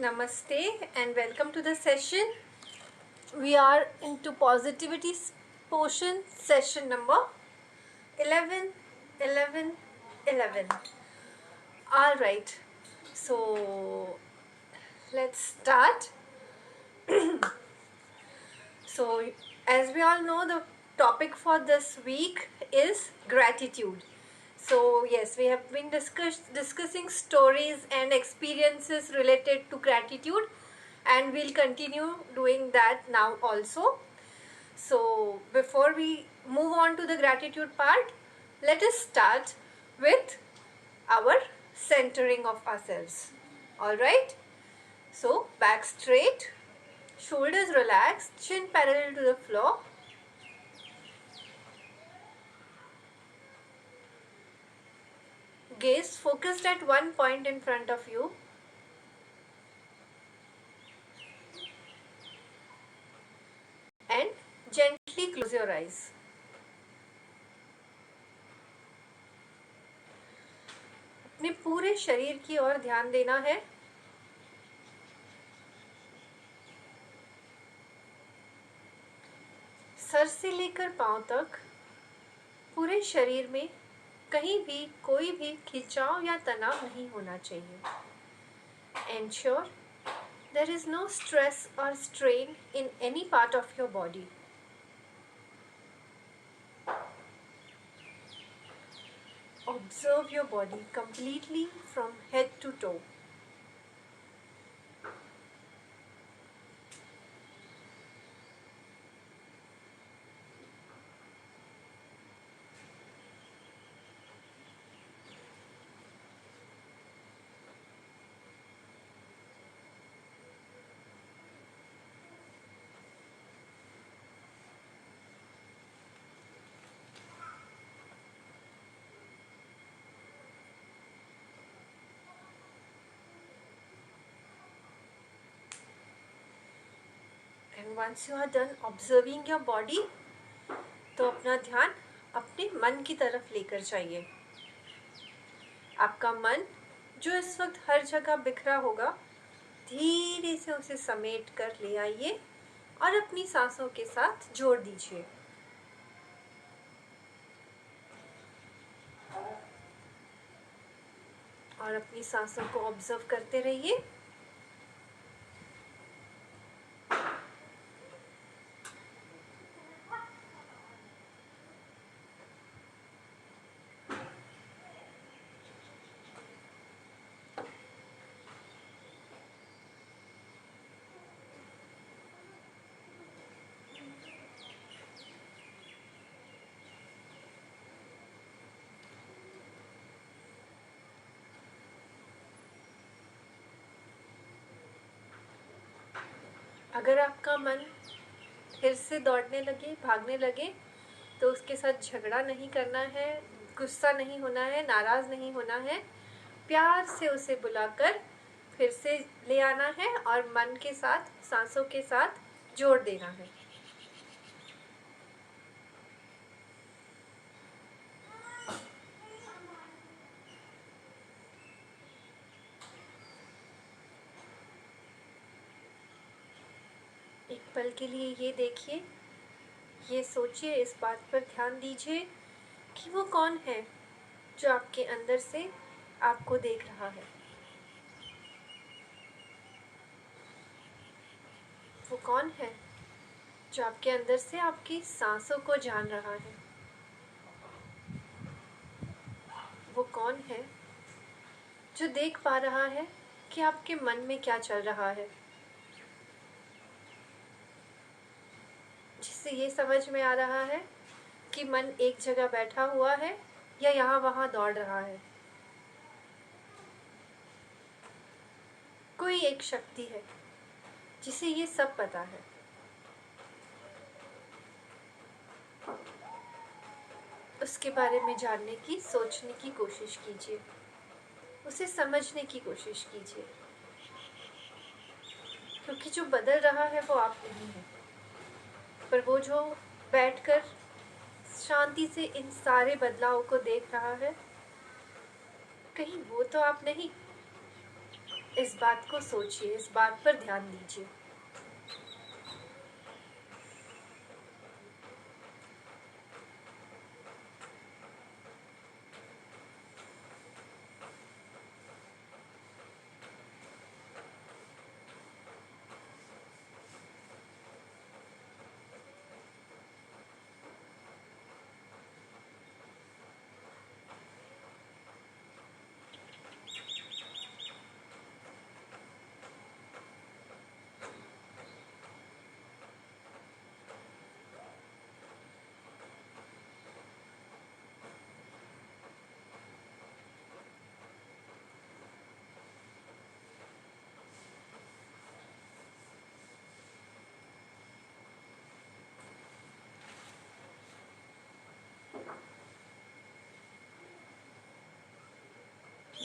Namaste and welcome to the session. We are into positivity portion, session number 11, 11, 11. All right, so let's start. So, as we all know, the topic for this week is gratitude. So, yes, we have been discussing stories and experiences related to gratitude, and we'll continue doing that now also. So, before we move on to the gratitude part, let us start with our centering of ourselves. All right? So, back straight, shoulders relaxed, chin parallel to the floor. Gaze focused at one point in front of you. And gently close your eyes. अपने पूरे शरीर की ओर ध्यान देना है. Sir से लेकर पांव तक पूरे शरीर में कहीं भी कोई भी खिंचाव या तनाव नहीं होना चाहिए. Ensure there is no stress or strain in any part of your body. Observe your body completely from head to toe. And once you are done observing your body, तो अपना ध्यान अपने मन की तरफ लेकर जाइए. आपका मन जो इस वक्त हर जगह बिखरा होगा, धीरे से उसे समेट कर ले आइए और अपनी सांसों के साथ जोड़ दीजिए. और अपनी सांसों को ऑब्जर्व करते रहिए. अगर आपका मन फिर से दौड़ने लगे, भागने लगे, तो उसके साथ झगड़ा नहीं करना है, गुस्सा नहीं होना है, नाराज नहीं होना है. प्यार से उसे बुलाकर फिर से ले आना है और मन के साथ, सांसों के साथ जोड़ देना है. एक पल के लिए ये देखिए, ये सोचिए, इस बात पर ध्यान दीजिए कि वो कौन है जो आपके अंदर से आपको देख रहा है. वो कौन है जो आपके अंदर से आपकी सांसों को जान रहा है. वो कौन है जो देख पा रहा है कि आपके मन में क्या चल रहा है, जिससे ये समझ में आ रहा है कि मन एक जगह बैठा हुआ है या यहाँ वहाँ दौड़ रहा है. कोई एक शक्ति है जिसे ये सब पता है. उसके बारे में जानने की, सोचने की कोशिश कीजिए, उसे समझने की कोशिश कीजिए, क्योंकि जो बदल रहा है वो आप नहीं है, पर वो जो बैठकर शांति से इन सारे बदलावों को देख रहा है, कहीं वो तो आप नहीं. इस बात को सोचिए, इस बात पर ध्यान दीजिए।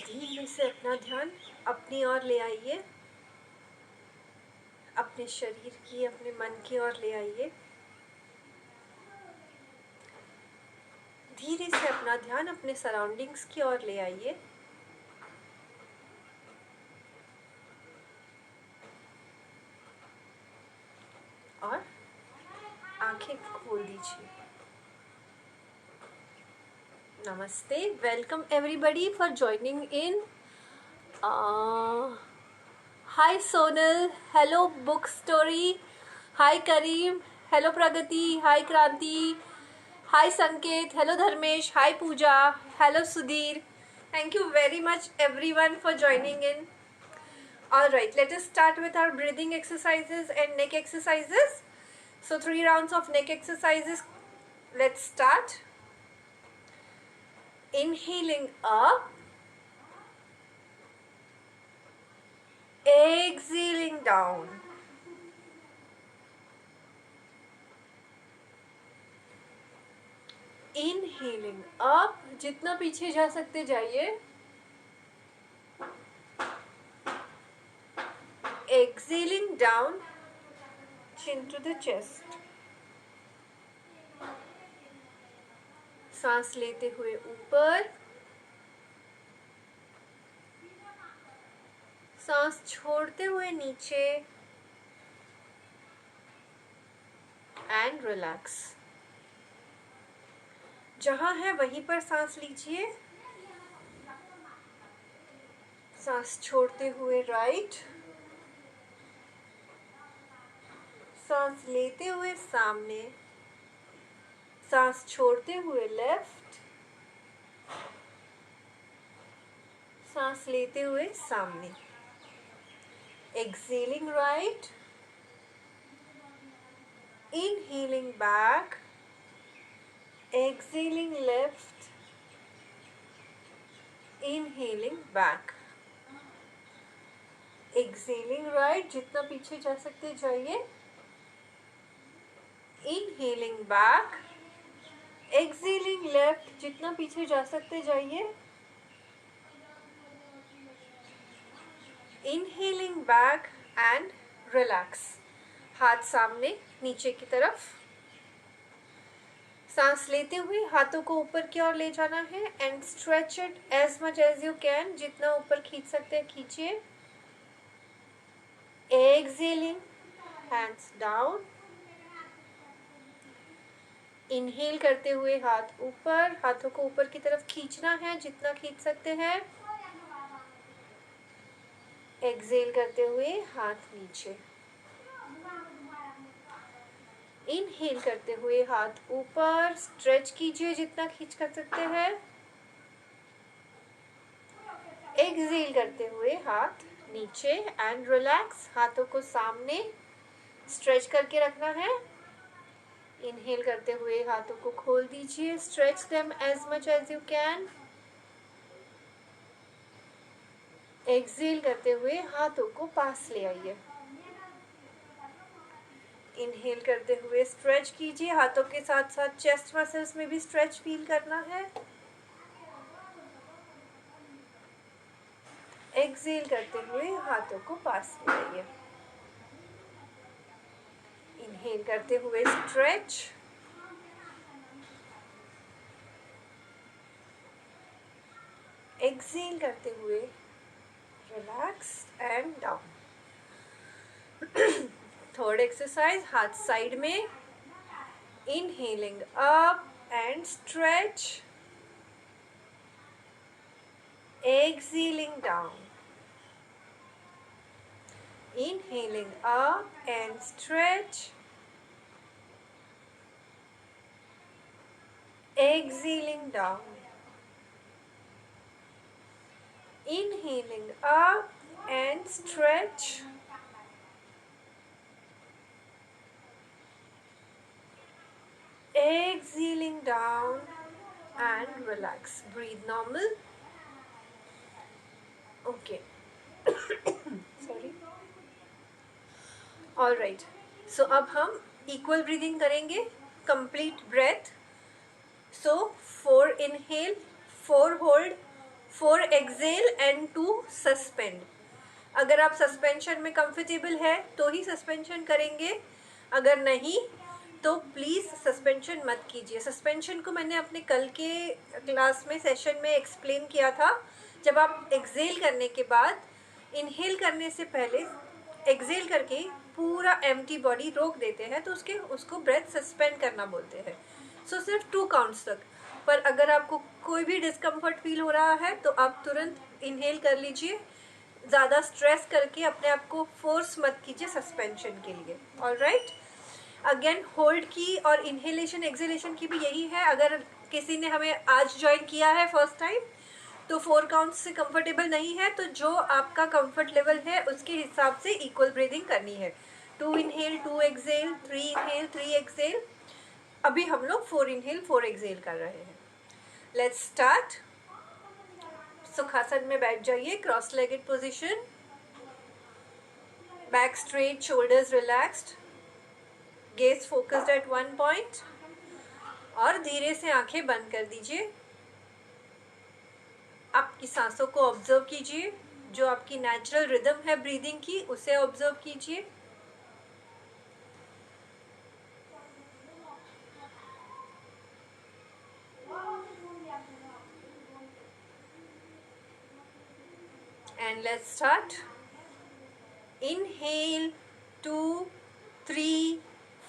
धीरे से अपना ध्यान अपनी ओर ले आइए, अपने शरीर की, अपने मन की ओर ले आइए। धीरे से अपना ध्यान अपने सराउंडिंग्स की ओर ले आइए। और आंखें खोल दीजिए। नमस्ते, welcome everybody for joining in. Hi Sonal, hello book story, hi Karim, hello Pragati, hi Kranti, hi Sanket, hello Dharmesh, hi Puja, hello Sudhir. Thank you very much everyone for joining in. Alright, let us start with our breathing exercises and neck exercises. So 3 rounds of neck exercises. Let's start. Inhaling up, exhaling down. Inhaling up, जितना पीछे जा सकते जाइए. Exhaling down, chin to the chest. सांस लेते हुए ऊपर, सांस छोड़ते हुए नीचे, एंड रिलैक्स. जहां है वहीं पर सांस लीजिए. सांस छोड़ते हुए राइट, सांस लेते हुए सामने, सांस छोड़ते हुए लेफ्ट, सांस लेते हुए सामने. Excelling right, inhaling back, excelling left, inhaling back. Excelling right, जितना पीछे जा सकते जाइए. इनहेलिंग बैक, एक्सेलिंग लेफ्ट, जितना पीछे जा सकते जाइए. Inhaling back and relax. हाथ सामने नीचे की तरफ. सांस लेते हुए हाथों को ऊपर की ओर ले जाना है and stretch it as much as you can. जितना ऊपर खींच सकते हैं खींचिए. Exhaling, hands down. इनहेल करते हुए हाथ ऊपर, हाथों को ऊपर की तरफ खींचना है जितना खींच सकते हैं. एक्सेल करते हुए हाथ नीचे. इनहेल करते हुए हाथ ऊपर, स्ट्रेच कीजिए जितना खींच कर सकते हैं. एक्सेल करते हुए हाथ नीचे एंड रिलैक्स. हाथों को सामने स्ट्रेच करके रखना है. इनहेल करते हुए हाथों को खोल दीजिए. Stretch them as much as you can. Exhale करते हुए हाथों को पास ले आइए. इनहेल करते हुए स्ट्रेच कीजिए. हाथों के साथ साथ चेस्ट मसल्स में भी स्ट्रेच फील करना है. एक्सेल करते हुए हाथों को पास ले आइए. इनहेल करते हुए स्ट्रेच. एक्सेल करते हुए relaxed and down. Third exercise, हाथ side में, inhaling up and stretch, exhaling down. Inhaling up and stretch, exhaling down. Inhaling up and stretch, exhaling down and relax. Breathe normal. Okay. Sorry. All right. So अब हम equal breathing करेंगे. Complete breath. So 4 inhale, 4 hold, 4 exhale and 2 suspend. अगर आप suspension में comfortable है तो ही suspension करेंगे, अगर नहीं तो प्लीज़ सस्पेंशन मत कीजिए. सस्पेंशन को मैंने अपने कल के क्लास में सेशन में एक्सप्लेन किया था. जब आप एक्सेल करने के बाद इनहेल करने से पहले एक्सेल करके पूरा एम्प्टी बॉडी रोक देते हैं तो उसको ब्रेथ सस्पेंड करना बोलते हैं. सो सिर्फ 2 काउंट्स तक. पर अगर आपको कोई भी डिस्कम्फर्ट फील हो रहा है तो आप तुरंत इनहेल कर लीजिए. ज़्यादा स्ट्रेस करके अपने आप को फोर्स मत कीजिए सस्पेंशन के लिए. ऑलराइट. अगेन होल्ड की और इनहेलेशन एक्सेलेशन की भी यही है. अगर किसी ने हमें आज ज्वाइन किया है फर्स्ट टाइम तो 4 काउंट से कंफर्टेबल नहीं है तो जो आपका कंफर्ट लेवल है उसके हिसाब से इक्वल ब्रीदिंग करनी है. 2 इनहेल 2 एक्सेल, 3 इनहेल 3 एक्सेल. अभी हम लोग 4 इनहेल 4 एक्सेल कर रहे हैं. Let's start. सुखासन में बैठ जाइए. Cross legged position. Back straight, shoulders relaxed, gauge focused eight one point और धीरे से आंखें बंद कर दीजिए. आपकी सांसों को ऑब्जर्व कीजिए. जो आपकी नेचुरल रिदम है ब्रीदिंग की उसे ऑब्जर्व कीजिए. And let's start. Inhale 2, 3,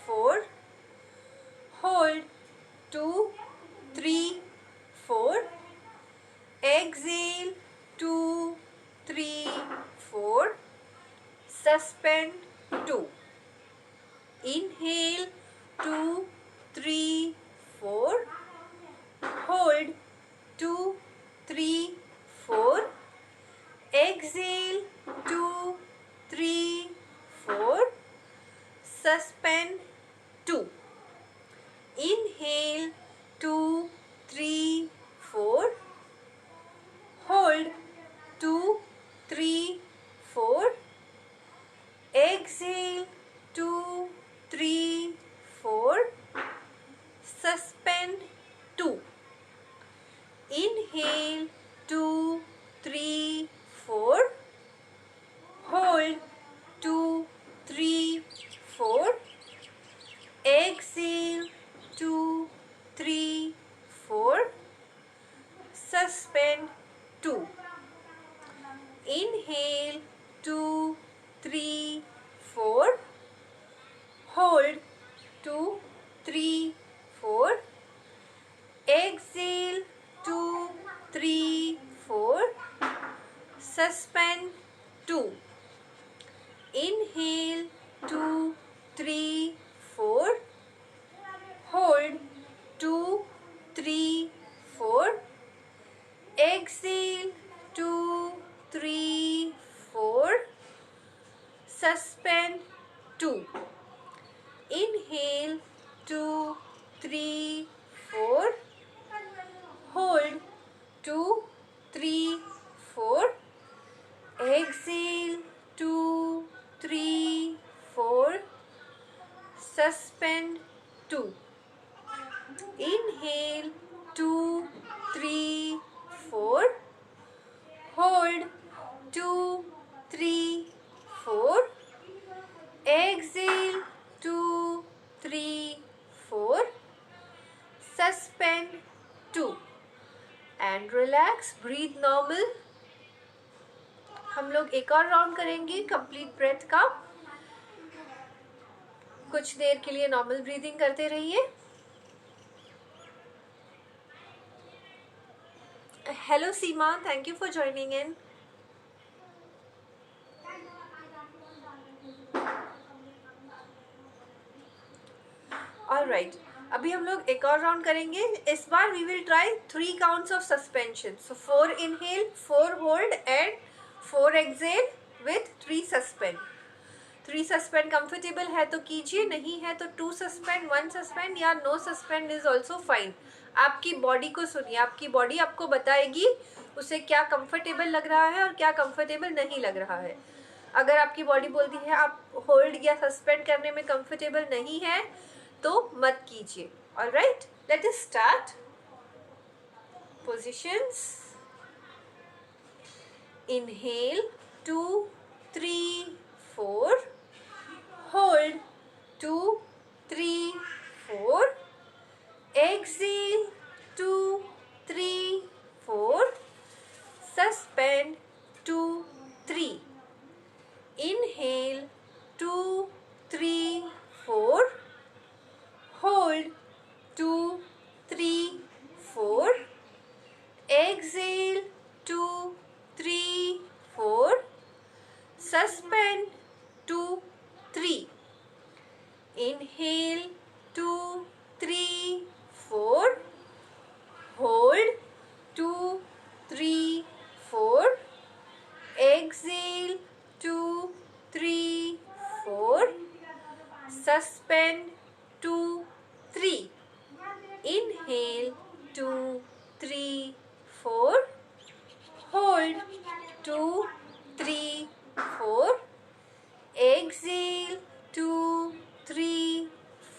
4. Hold 2, 3, 4. Exhale 2, 3, 4. Suspend 2. Inhale 2, 3, 4. Hold 2, 3, 4. Exhale 2, 3, 4. Suspend 2. Inhale 2, 3, 4. Hold 2, 3, 4. Exhale 2, 3, 4. Suspend 2. Inhale 2, 3, 4. Hold 2, 3, 4. Exhale 2, 3, 4. Suspend 2. Inhale 2, 3, 4. Hold 2, 3, 4. Exhale 2, 3, 4. Suspend 2. Inhale 2, 3, 4. Hold 2, 3, 4. Exhale 2, 3, 4. Suspend 2. Inhale 2, 3, 4. Hold 2, 3, 4. Exhale 2, 3, 4. Suspend 2. Inhale 2, 3, 4. Hold 2, 3, 4. Exhale 2, 3, 4. Suspend 2. And relax. Breathe normal. हम लोग एक और round करेंगे complete breath का। कुछ देर के लिए normal breathing करते रहिए। Hello Seema, thank you for joining in. Alright, अभी हम लोग एक और राउंड करेंगे। इस बार we will try 3 counts of suspension. So 4 inhale, 4 hold and 4 exhale with 3 suspend. 3 suspend comfortable है तो कीजिए, नहीं है तो 2 सस्पेंड, 1 सस्पेंड या no suspend is also fine. आपकी बॉडी को सुनिए, आपकी बॉडी आपको बताएगी उसे क्या कंफर्टेबल लग रहा है और क्या कंफर्टेबल नहीं लग रहा है। अगर आपकी बॉडी बोलती है आप होल्ड या सस्पेंड करने में कंफर्टेबल नहीं है तो मत कीजिए। Alright, let us start. Positions, inhale 2 3 4, hold 2 3 4, exhale 2 3 4, suspend 2 3, inhale 2 3 4, hold 2 3 4, exhale 2 3 4, suspend 2 3, inhale 2 3 4, hold 2 3 4, exhale 2 3 4, suspend 2 3, inhale 2 3 4, hold 2 3 4, exhale 2 3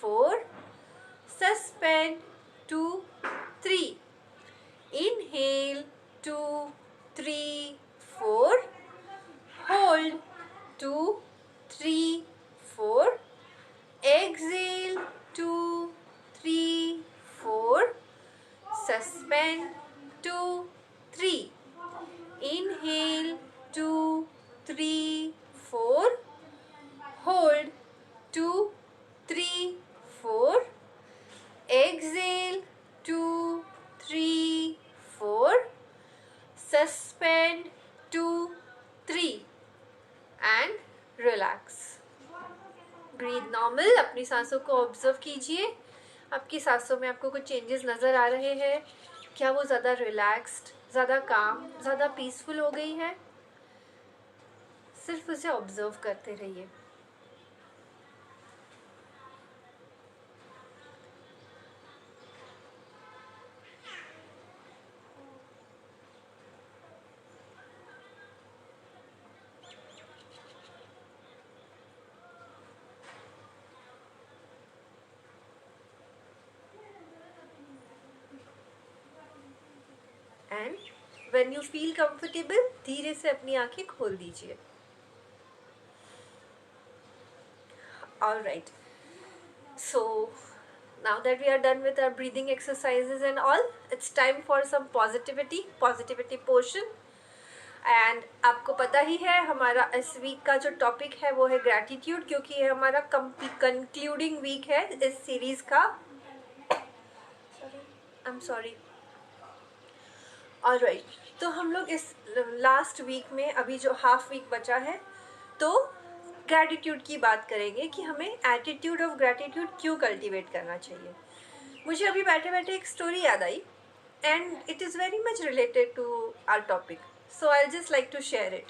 4, suspend 2 3, inhale 2 3 4, hold 2 3 4, exhale 2 3 4, suspend 2 3, inhale 2 3 4, hold 2 3 4, exhale 2 3 4, suspend 2 3 and relax. Breathe normal. अपनी सांसों को observe कीजिए। आपकी सांसों में आपको कुछ changes नज़र आ रहे हैं क्या? वो ज़्यादा रिलैक्स्ड, ज़्यादा काम, ज़्यादा पीसफुल हो गई है? सिर्फ उसे ऑब्जर्व करते रहिए। And when you feel comfortable धीरे से अपनी आंखें खोल दीजिए। Alright, so now that we are done with our breathing exercises and all, it's time for some positivity portion. And आपको पता ही है हमारा इस वीक का जो टॉपिक है वो है ग्रैटिट्यूड, क्योंकि ये हमारा कंक्लूडिंग वीक है इस सीरीज का। I am sorry. ऑलराइट, तो हम लोग इस लास्ट वीक में अभी जो हाफ वीक बचा है तो ग्रैटिट्यूड की बात करेंगे कि हमें एटीट्यूड ऑफ ग्रैटिट्यूड क्यों कल्टीवेट करना चाहिए। मुझे अभी बैठे बैठे एक स्टोरी याद आई and it is very much related to our topic, so I just like to share it.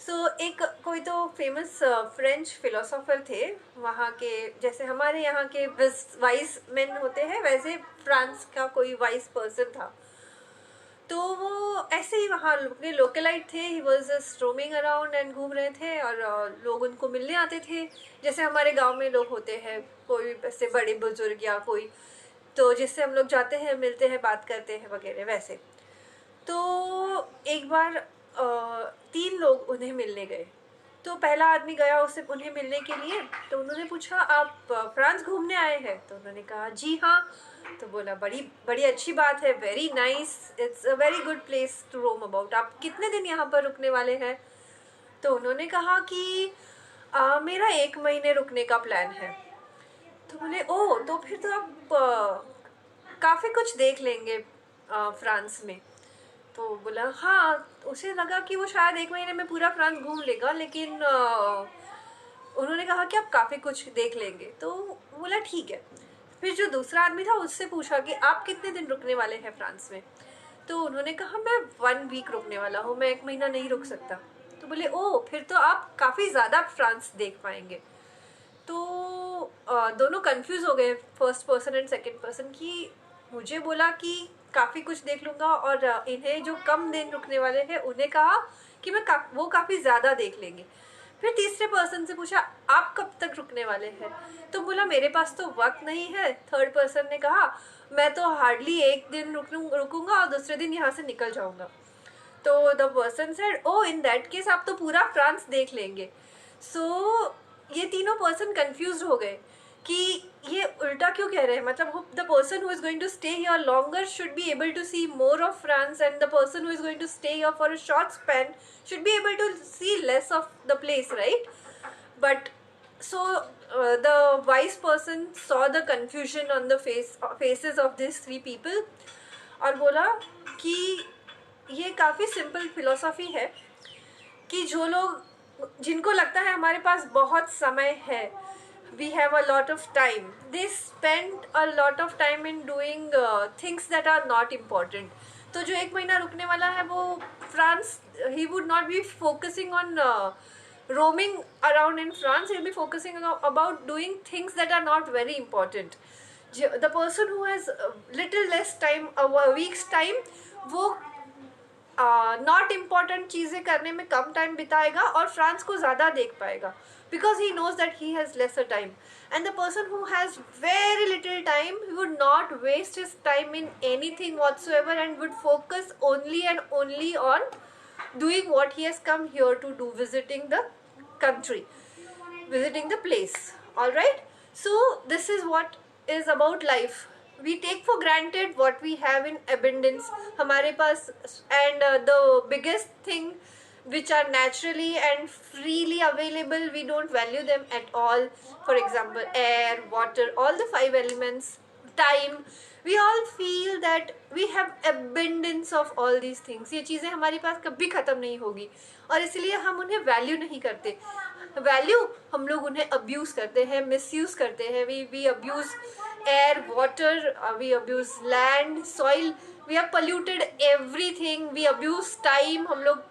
So एक कोई तो फेमस फ्रेंच फिलोसोफर थे वहाँ के, जैसे हमारे यहाँ के वाइस मैन होते हैं वैसे फ्रांस का कोई वाइस पर्सन था। तो वो ऐसे ही वहाँ अपने लोकलाइट थे। He was just roaming around and घूम रहे थे और लोग उनको मिलने आते थे, जैसे हमारे गांव में लोग होते हैं, कोई ऐसे बड़े बुजुर्ग या कोई, तो जिससे हम लोग जाते हैं, मिलते हैं, बात करते हैं वगैरह वैसे। तो एक बार 3 लोग उन्हें मिलने गए। तो पहला आदमी गया उसे उन्हें मिलने के लिए, तो उन्होंने पूछा आप फ्रांस घूमने आए हैं? तो उन्होंने कहा जी हाँ। तो बोला बड़ी बड़ी अच्छी बात है, very nice, it's a very good place to roam about. आप कितने दिन यहाँ पर रुकने वाले हैं? तो उन्होंने कहा कि मेरा 1 महीने रुकने का प्लान है। तो बोले ओ, तो फिर तो आप काफ़ी कुछ देख लेंगे फ्रांस में। तो बोला हाँ, उसे लगा कि वो शायद 1 महीने में पूरा फ्रांस घूम लेगा, लेकिन उन्होंने कहा कि आप काफ़ी कुछ देख लेंगे। तो बोला ठीक है। फिर जो दूसरा आदमी था उससे पूछा कि आप कितने दिन रुकने वाले हैं फ्रांस में। तो उन्होंने कहा मैं 1 वीक रुकने वाला हूँ, मैं 1 महीना नहीं रुक सकता। तो बोले ओ, फिर तो आप काफ़ी ज़्यादा फ्रांस देख पाएंगे। तो दोनों कंफ्यूज हो गए, first person and second person, कि मुझे बोला कि काफ़ी कुछ देख लूँगा, और इन्हें जो कम दिन रुकने वाले हैं उन्हें कहा कि वो काफ़ी ज़्यादा देख लेंगे। फिर तीसरे पर्सन से पूछा आप कब तक रुकने वाले हैं। तो बोला मेरे पास तो वक्त नहीं है। थर्ड पर्सन ने कहा मैं तो हार्डली 1 दिन रुकूंगा और दूसरे दिन यहाँ से निकल जाऊंगा। तो the person said oh, in that case आप तो पूरा फ्रांस देख लेंगे। सो ये तीनों पर्सन कंफ्यूज हो गए कि ये उल्टा क्यों कह रहे हैं। मतलब the person who is going to stay here longer should be able to see more of France, and the person who is going to stay here for a short span should be able to see less of the place, right? But so the wise person saw the confusion on the faces of these 3 people और बोला कि ये काफ़ी simple philosophy है कि जो लोग, जिनको लगता है हमारे पास बहुत समय है, we have a lot of time, they spend a lot of time in doing things that are not important. तो जो 1 महीना रुकने वाला है वो France, he would not be focusing on roaming around in France, he'll be focusing about doing things that are not very important. The person who has little less time, a week's time, वो not important चीज़ें करने में कम time बिताएगा और France को ज़्यादा देख पाएगा, because he knows that he has lesser time. And the person who has very little time, he would not waste his time in anything whatsoever and would focus only and only on doing what he has come here to do, visiting the country, visiting the place. All right, so this is what is about life. We take for granted what we have in abundance हमारे पास, and the biggest thing which are naturally and freely available, we don't value them at all. For example, air, water, all the 5 elements, time, we all feel that we have abundance of all these things. ये चीज़ें हमारे पास कभी ख़त्म नहीं होगी और इसलिए हम उन्हें वैल्यू नहीं करते। वैल्यू हम लोग उन्हें अब्यूज़ करते हैं, मिसयूज़ करते हैं। We abuse air, water, we abuse land, soil, we have polluted everything, we abuse time. हम लोग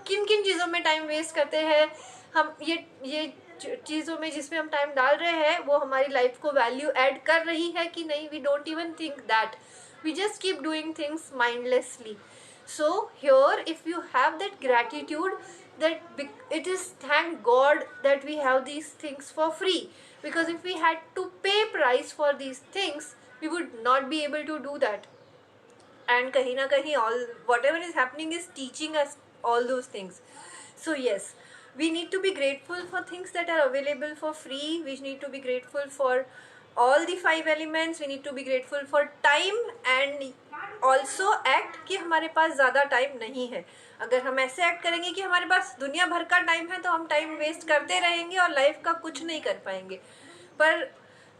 किन किन चीज़ों में टाइम वेस्ट करते हैं। हम ये चीज़ों में जिसमें हम टाइम डाल रहे हैं वो हमारी लाइफ को वैल्यू ऐड कर रही है कि नहीं, we don't even think that, we just keep doing things mindlessly. So here, if you have that gratitude, that it is thank God that we have these things for free, because if we had to pay price for these things, we would not be able to do that. And kahin na kahin, all whatever is happening is teaching us all those things. So yes, we need to be grateful for things that are available for free. We need to be grateful for all the 5 elements. We need to be grateful for time and also act कि हमारे पास ज़्यादा time नहीं है. अगर हम ऐसे act करेंगे कि हमारे पास दुनिया भर का टाइम है तो हम टाइम वेस्ट करते रहेंगे और लाइफ का कुछ नहीं कर पाएंगे. पर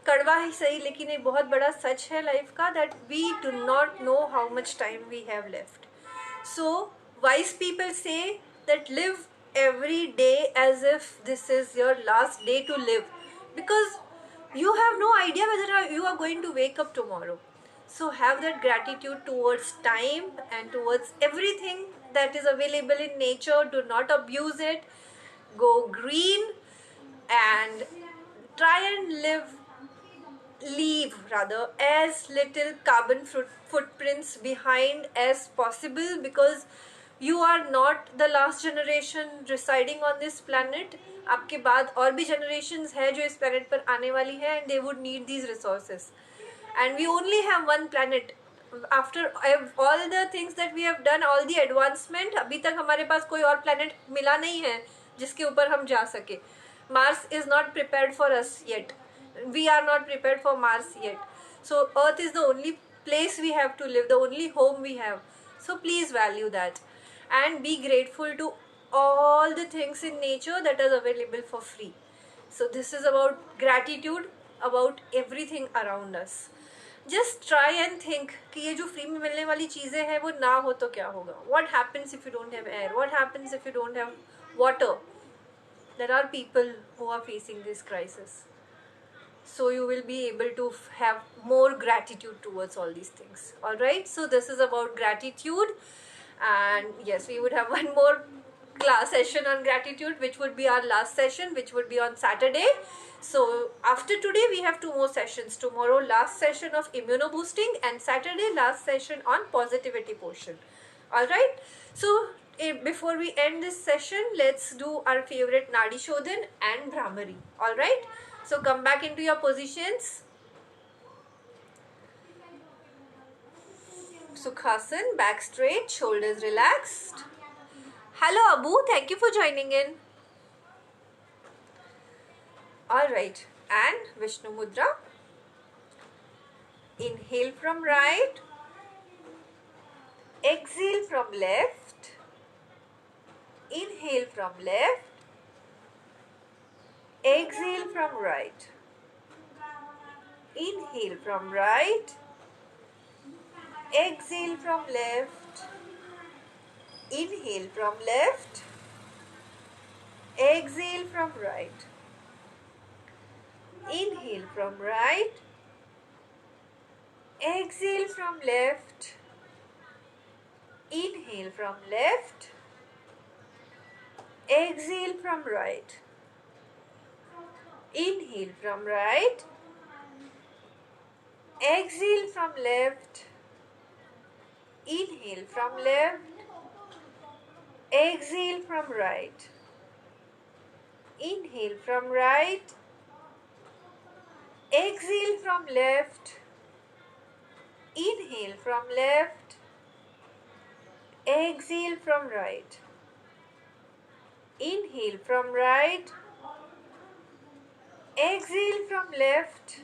कड़वा ही सही, लेकिन एक बहुत बड़ा सच है लाइफ का, that we do not know how much time we have left. So wise people say that live every day as if this is your last day to live, because you have no idea whether you are going to wake up tomorrow. So have that gratitude towards time and towards everything that is available in nature. Do not abuse it. Go green and try and leave rather as little carbon footprints behind as possible, because you are not the last generation residing on this planet. आपके बाद और भी generations है जो इस planet पर आने वाली है, and they would need these resources. And we only have one planet. After all the things that we have done, all the advancement, अभी तक हमारे पास कोई और planet मिला नहीं है जिसके ऊपर हम जा सके. Mars is not prepared for us yet. We are not prepared for Mars yet. So Earth is the only place we have to live, the only home we have. So please value that and be grateful to all the things in nature that is available for free. So this is about gratitude about everything around us. Just try and think कि ये जो free में मिलने वाली चीज़ें हैं वो ना हो तो क्या होगा. What happens if you don't have air? What happens if you don't have water? There are people who are facing this crisis. So you will be able to have more gratitude towards all these things. Alright, so this is about gratitude, and yes, we would have one more class session on gratitude, which would be our last session, which would be on Saturday. So after today we have two more sessions. Tomorrow last session of immuno boosting, and Saturday last session on positivity portion. Alright, so before we end this session, let's do our favorite Nadi Shodhan and Brahmari. Alright, so come back into your positions. Sukhasan, back straight, shoulders relaxed. Hello Abu, thank you for joining in. Alright, and Vishnu Mudra. Inhale from right, exhale from left, inhale from left, exhale from right, inhale from right, exhale from left, inhale from left, exhale from right, inhale from right, exhale from left, inhale from left, exhale from right, inhale from right, exhale from left, inhale from left, exhale from right, inhale from right, exhale from left, inhale from left, exhale from right, inhale from right, exhale from left,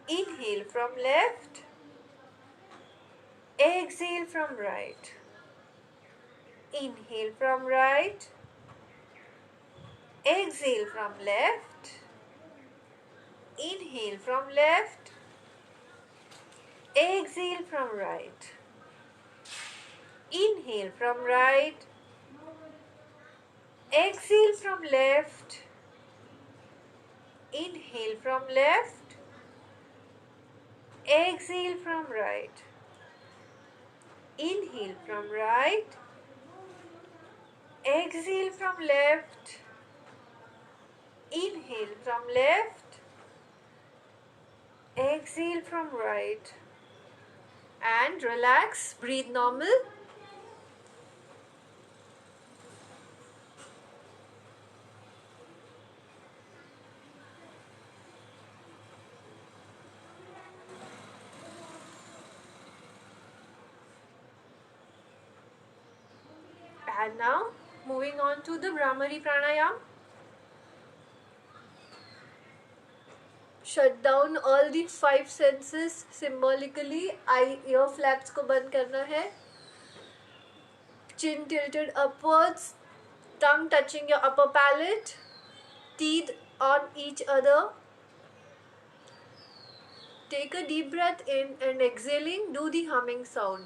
inhale from left, exhale from right, inhale from right, exhale from left, inhale from left, exhale from right, inhale from right, exhale from left, inhale from left, exhale from right, inhale from right, exhale from left, inhale from left, exhale from right, and relax, breathe normal. And now moving on to the Brahmari Pranayam. Shut down all the five senses symbolically. Eye, ear flaps को बंद करना है. Chin tilted upwards, tongue touching your upper palate, teeth on each other. Take a deep breath in, and exhaling, do the humming sound.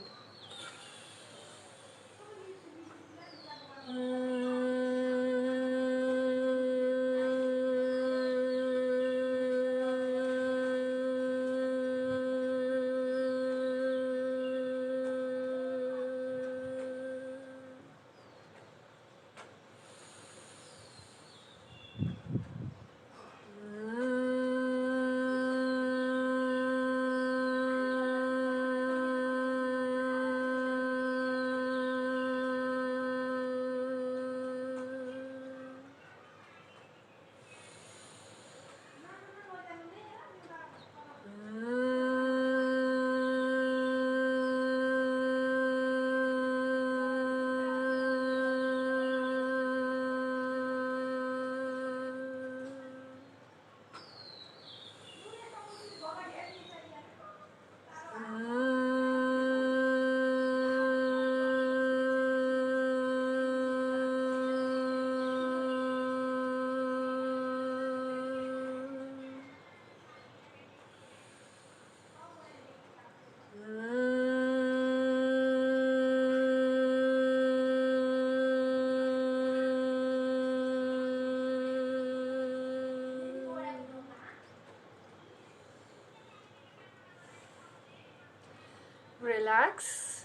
relax.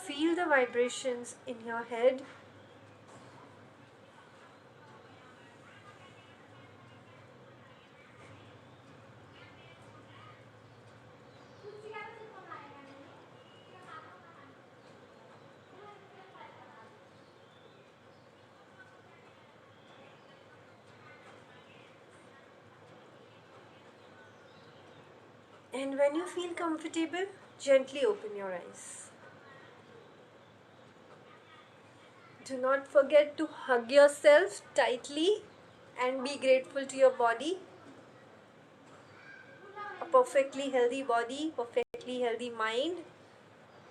Feel the vibrations in your head. And when you feel comfortable, gently open your eyes. Do not forget to hug yourself tightly and be grateful to your body. A perfectly healthy body, perfectly healthy mind.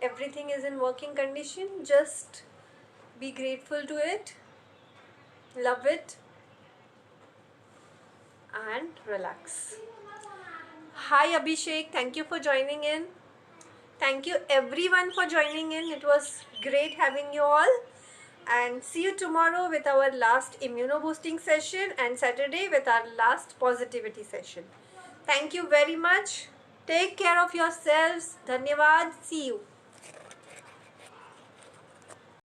Everything is in working condition. Just be grateful to it, love it, and relax. Hi Abhishek, thank you for joining in. Thank you everyone for joining in. It was great having you all. And see you tomorrow with our last immuno-boosting session and Saturday with our last positivity session. Thank you very much. Take care of yourselves. Dhanyavad. See you.